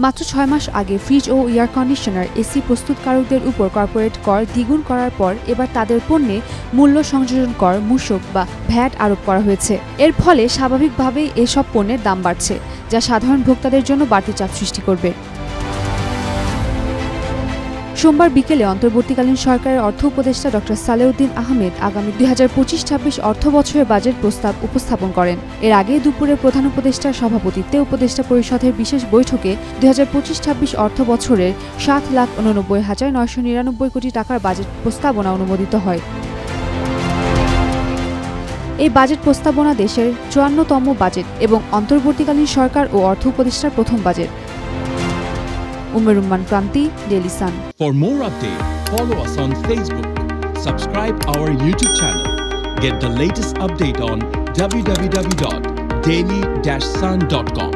মাত্র ৬ মাস আগে ফ্রিজ ও air conditioner AC প্রস্তুতকারকদের উপর কর্পোরেট কর দ্বিগুণ করার পর এবার তাদের পণ্যে মূল্য সংযোজন কর মূসক বা ভ্যাট আরোপ করা হয়েছে। এর ফলে স্বাভাবিকভাবেই এসব পণ্যের দাম বাড়ছে, যা সাধারণ ভোক্তাদের জন্য বাড়তি চাপ সৃষ্টি করবে। সোমবার বিকেলে অন্তর্বর্তীকালীন সরকারের অর্থ উপদেষ্টা ডক্টর সালেউদ্দিন আহমেদ আগামী ২০২৫-২৬ অর্থ বছরের বাজেট প্রস্তাব উপস্থাপন করেন। এর আগে দুপুরে প্রধান উপদেষ্টার সভাপতিত্বে উপদেষ্টা পরিষদের বিশেষ বৈঠকে ২০২৫-২৬ অর্থ বছরের ৭,৮৯,৯৯৯ কোটি টাকার বাজেট প্রস্তাবনা অনুমোদিত হয়। এই বাজেট প্রস্তাবনা দেশের ৫৪তম বাজেট এবং অন্তর্বর্তীকালীন সরকার ও অর্থ উপদেষ্টার প্রথম budget. Umer Umman Kranti, Daily Sun. For more updates, follow us on Facebook, subscribe our YouTube channel, get the latest update on www.daily-sun.com.